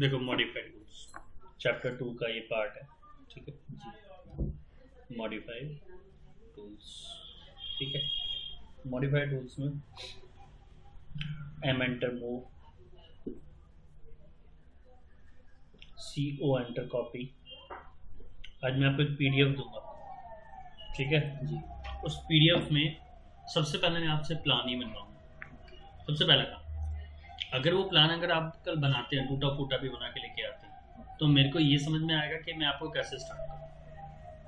देखो modified tools chapter 2 का ये पार्ट है। ठीक है, मॉडिफाइड टूल्स। ठीक है, मॉडिफाइड टूल्स में एम एंटर मूव, सी ओ एंटर कॉपी। आज मैं आपको एक पीडीएफ दूंगा। ठीक है जी। उस पीडीएफ में सबसे पहले मैं आपसे प्लान ही बनवाऊंगा। सबसे पहला काम, अगर वो प्लान अगर आप कल बनाते हैं, टूटा फूटा भी बना के लेके आते हैं, तो मेरे को ये समझ में आएगा कि मैं आपको कैसे स्टार्ट करूँ।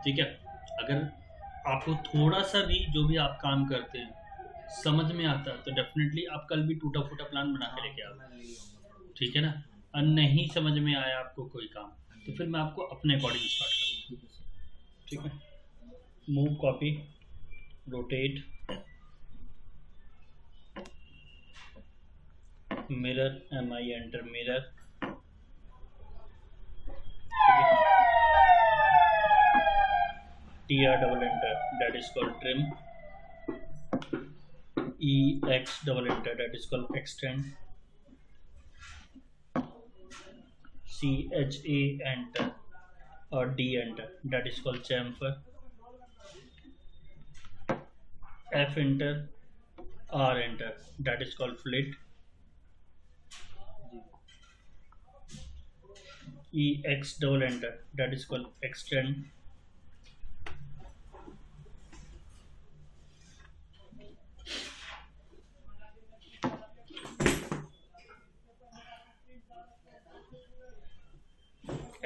ठीक है, अगर आपको थोड़ा सा भी जो भी आप काम करते हैं समझ में आता है तो डेफिनेटली आप कल भी टूटा फूटा प्लान बना के लेके आओगे। ठीक है ना। और नहीं समझ में आया आपको कोई काम तो फिर मैं आपको अपने अकॉर्डिंग स्टार्ट करूँगा। ठीक है, move copy, rotate, mirror, M I enter mirror. T R double enter, that is called trim. E X double enter, that is called extend. C H A enter और D enter, that is called chamfer. F enter, R enter, that is called fillet. E X double enter, that is called extend.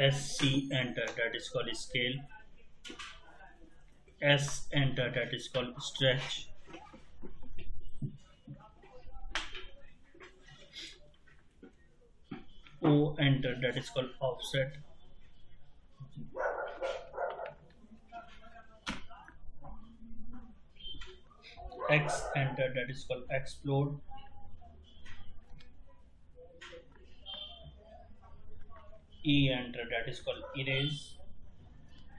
S C enter, that is called scale. S enter, that is called stretch. O enter, that is called offset. X enter, that is called explode. E enter, that is called erase.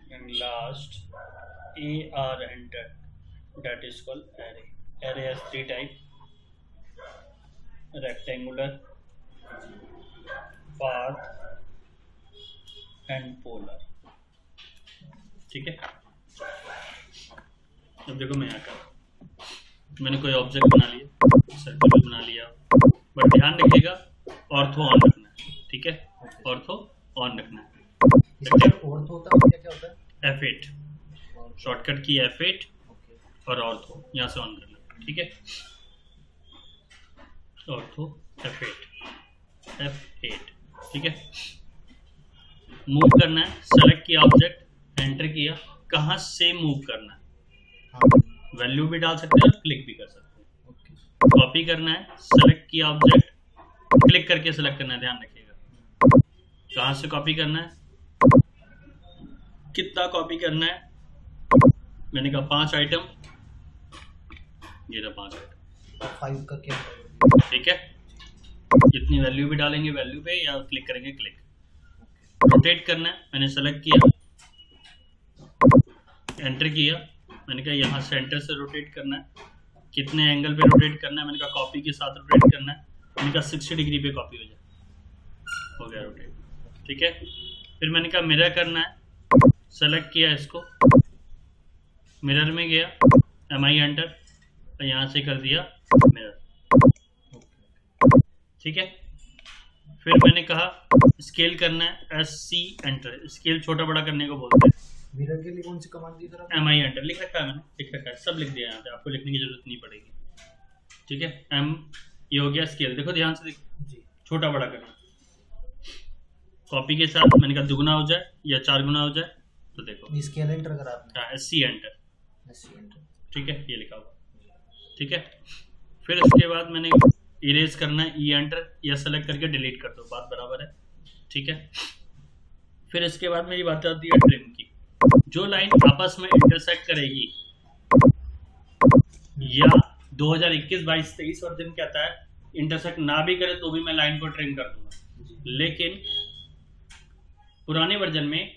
And last AR enter, that is called array. Array has 3 types: rectangular, path and polar. ठीक है, अब देखो मैं यहाँ कर मैंने कोई object बना लिया, सर्कल बना लिया, बट ध्यान रखिएगा ऑर्थो ऑन रखना है। ठीक है, ऑर्थो ऑन रखना है। ऑर्थो होता है क्या होता है? F8 शॉर्टकट की F8 और ऑर्थो यहाँ से ऑन कर लो। ठीक है, ऑर्थो F8। ठीक है, मूव करना है, सेलेक्ट किया ऑब्जेक्ट, एंटर किया, कहाँ से मूव करना है, वैल्यू भी डाल सकते हैं और क्लिक भी कर सकते हैं। कॉपी करना है, सेलेक्ट किया ऑब्जेक्ट, क्लिक करके सेलेक्ट करना है। ध्यान रखिएगा कहाँ से कॉपी करना है, कितना कॉपी करना है। मैंने कहा 5 आइटम, ये रहा 5 आइटम। 5 का क्या? ठीक है, जितनी वैल्यू भी डालेंगे वैल्यू पे या क्लिक करेंगे क्लिक। रोटेट करना है, मैंने सेलेक्ट किया, एंटर किया, मैंने कहा यहाँ सेंटर से रोटेट करना है, कितने एंगल पे रोटेट करना है, मैंने कहा कॉपी के साथ रोटेट करना है, मैंने कहा 60 डिग्री पे कॉपी हो जाए, हो गया रोटेट। ठीक है, फिर मैंने कहा मिरर करना है, सेलेक्ट किया इसको, मिरर में गया, एम आई एंटर, यहाँ से कर दिया मिरर। ठीक है, फिर मैंने कहा स्केल करना है, एस सी एंटर, स्केल छोटा बड़ा करने को बोलते हैं। मिरर के लिए कौन सी कमांड दी सर? एम आई एंटर लिख रखा है, मैंने लिख रखा है, सब लिख दिया यहाँ पे, आपको लिखने की जरूरत नहीं पड़ेगी। ठीक है, एम ये हो गया स्केल। देखो ध्यान से देखो जी, छोटा बड़ा करना, कॉपी के साथ मैंने कहा दुगुना हो जाए या 4 गुना हो जाए, तो देखो स्केल एंटर करा आपने, एस सी एंटर। ठीक है, ये लिखा हुआ। ठीक है, फिर उसके बाद मैंने इरेज करना है, ई एंटर, या सेलेक्ट करके डिलीट कर दो, बात बराबर है। ठीक है, फिर इसके बाद मेरी बात आती है ट्रिम की। जो लाइन आपस में इंटरसेक्ट करेगी, या 2021, 22, 23 और दिन कहता है इंटरसेक्ट ना भी करे तो भी मैं लाइन को ट्रिम कर दूंगा, लेकिन पुराने वर्जन में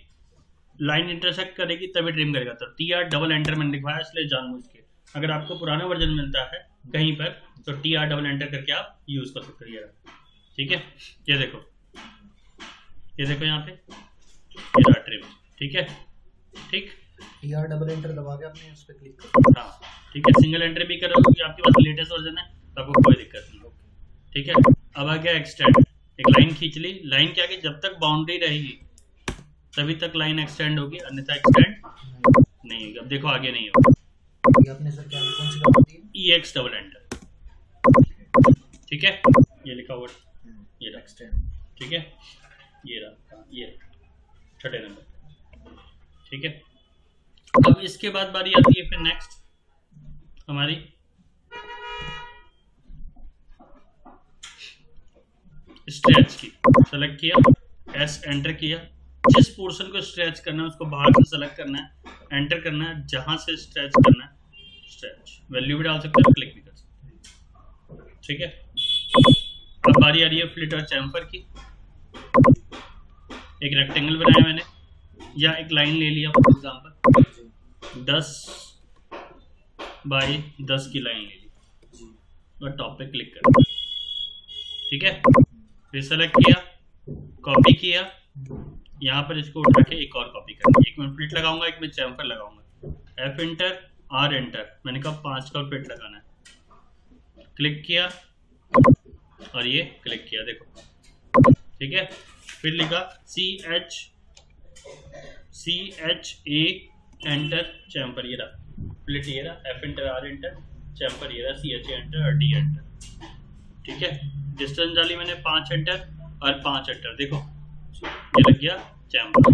लाइन इंटरसेक्ट करेगी तभी ट्रिम करेगा। तो टी आर डबल एंटर मैंने लिखवाया इसलिए जानबूझ के। अगर आपको पुराना वर्जन मिलता है कहीं पर तो टी आर डबल एंटर करके आप यूज कर सकते हैं। ठीक है, ये देखो ये देखो यहाँ पे ये रहा ट्रिम, ठीक है, ठीक। यार डबल एंटर दबा के आपने उस पे क्लिक कर। हाँ ठीक है, सिंगल एंट्री भी करो क्योंकि आपके पास लेटेस्ट वर्जन है तो आपको कोई दिक्कत नहीं, ठीक है। अब आ गया एक्सटेंड, एक लाइन खींच ली, लाइन क्या कि जब तक बाउंड्री रहेगी तभी तक लाइन एक्सटेंड होगी, अन्यथा एक्सटेंड नहीं होगी। अब देखो आगे नहीं होगा। ये आपने सर क्या कौन सी कमांड दी? EX डबल एंटर, ठीक है, ये लिखा हुआ ये रहा एक्सटेंड, ठीक है, ये रहा, ये छठे नंबर, ठीक है। अब इसके बाद बारी आती है फिर नेक्स्ट हमारी स्ट्रेच की। सेलेक्ट किया, S एंटर किया, जिस पोर्शन को स्ट्रेच करना है उसको बाहर से सेलेक्ट करना है, एंटर करना है, जहां से स्ट्रेच करना है स्ट्रेच, वैल्यू भी डाल सकते हो, क्लिक भी कर सकते हो, ठीक है। अब बारी आ रही है फ्लिट और चैम्फर की। एक रेक्टेंगल बनाया मैंने या एक लाइन ले लिया फॉर एग्जांपल 10 बाय 10 की लाइन ले ली और टॉप पे क्लिक कर, ठीक है। फिर सेलेक्ट किया, कॉपी किया, यहाँ पर इसको उठा के एक और कॉपी करना, एक में फ्लिट लगाऊंगा, एक में चैम्फर लगाऊंगा, F एंटर R एंटर, मैंने कहा 5 का फ्लिट लगाना है, क्लिक किया और ये क्लिक किया, देखो, ठीक है। फिर लिखा CHA एंटर चैम्फर, ये रहा फ्लिट, ये रहा F enter R enter, chamfer ये रहा CHA एंटर और D एंटर, ठीक है। डिस्टेंस डाली मैंने 5 एंटर और 5 एंटर, देखो ये लग गया चैम्फर,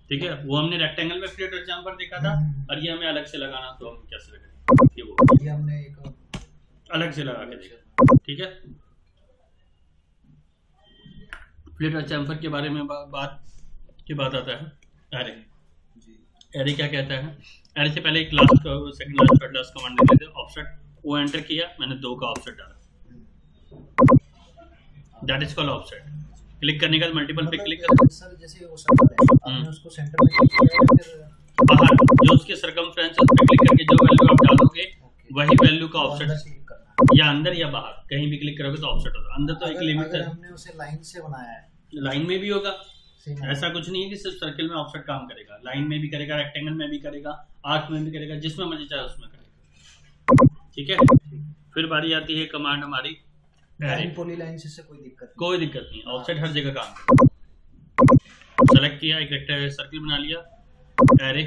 ठीक है। वो हमने रेक्टेंगल में फ्लिट और चैम्फर देखा था और ये हमें अलग से लगाना, तो हम कैसे लगाएंगे, ये हमने एक अलग से लगा के देखा, ठीक है। फ्लिट और चैम्फर के बारे में बात आता है एरे। एरे क्या कहता है? एरे से पहले एक last second last third last command देते थे, ऑफसेट, वो एंटर किया, मैंने 2 का ऑफसेट डाला, that is called offset. Click करने का मल्टीपल पे क्लिक कर, सर जैसे वो सर्कल है आपने उसको सेंटर में क्लिक किया या फिर बाहर जो उसके सर्कमफ्रेंस है उस पे क्लिक करके जो वैल्यू आप डालोगे वही वैल्यू का ऑफसेट, या अंदर या बाहर कहीं भी क्लिक करोगे तो ऑफसेट होगा। अंदर तो एक लिमिट है, हमने उसे लाइन से बनाया है, लाइन में भी होगा, ऐसा कुछ नहीं है कि सिर्फ सर्कल में ऑफसेट काम करेगा, लाइन में भी करेगा, रेक्टेंगल में भी करेगा, आर्क में भी करेगा, जिसमें मर्जी चाहे उसमें करेगा, ठीक है। फिर बारी आती है कमांड हमारी पॉलीलाइन से कोई दिक्कत नहीं, ऑफसेट हर जगह काम करेगा। सेलेक्ट किया, एक रेक्टेंगल सर्कल बना लिया, एरे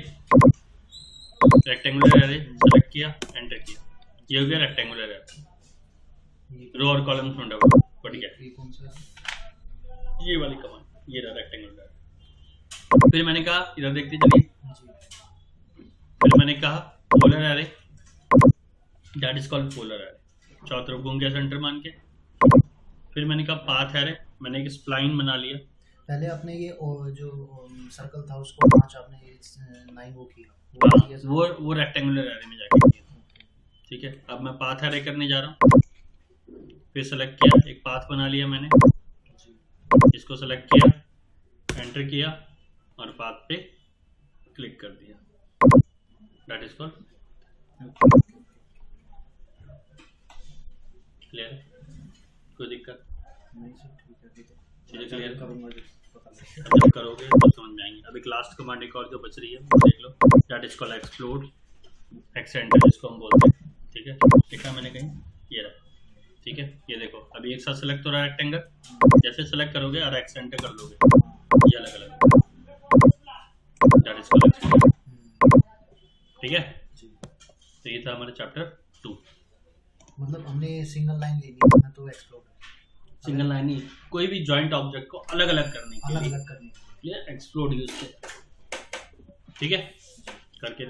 रेक्टेंगुलर एरे सेलेक्ट किया, एंटर किया, ये हो गया रेक्टेंगुलर एरे, रो और कॉलम ढूंढा हुआ, बढ़ गया ये वाली कमांड, ये रहा रेक्टेंगुलर। फिर मैंने कहा इधर देखते चलिए, फिर मैंने कहा polar array, that is called polar array, चारों तरफ घूम गया सेंटर मान के। फिर मैंने कहा पाथ एरे, मैंने एक स्प्लाइन बना लिया, पहले आपने ये जो सर्कल था उसको 5 आपने ये 9 वो किया, वो रेक्टेंगुलर एरे में जाके किया, ठीक है। अब मैं पाथ एरे करने जा रहा हूँ, फिर सेलेक्ट किया, एक पाथ बना लिया मैंने, इसको सेलेक्ट किया, एंटर किया और पाथ पे क्लिक कर दिया, दैट इज कॉल्ड क्लियर। कोई दिक्कत नहीं सर, ठीक है चीजें क्लियर करूंगा जब करोगे तो समझ में आएंगे। अभी लास्ट कमांड एक और जो बच रही है देख लो, that is called explode, extend जिसको हम बोलते हैं, ठीक है। लिखा मैंने कहीं, ये रहा, ठीक है। ये देखो अभी एक साथ सेलेक्ट हो रहा है रेक्टेंगल, जैसे सेलेक्ट करोगे और एक्सटेंड कर लोगे ये अलग अलग, दैट इज कॉल्ड एक्सप्लोड, ठीक है। तो ये था हमारा चैप्टर 2। मतलब हमने सिंगल लाइन ले ली है तो एक्सप्लोड, सिंगल लाइन ही, कोई भी जॉइंट ऑब्जेक्ट को अलग अलग करने के लिए करने एक्सप्लोड यूज किया, ठीक है, करके देखो।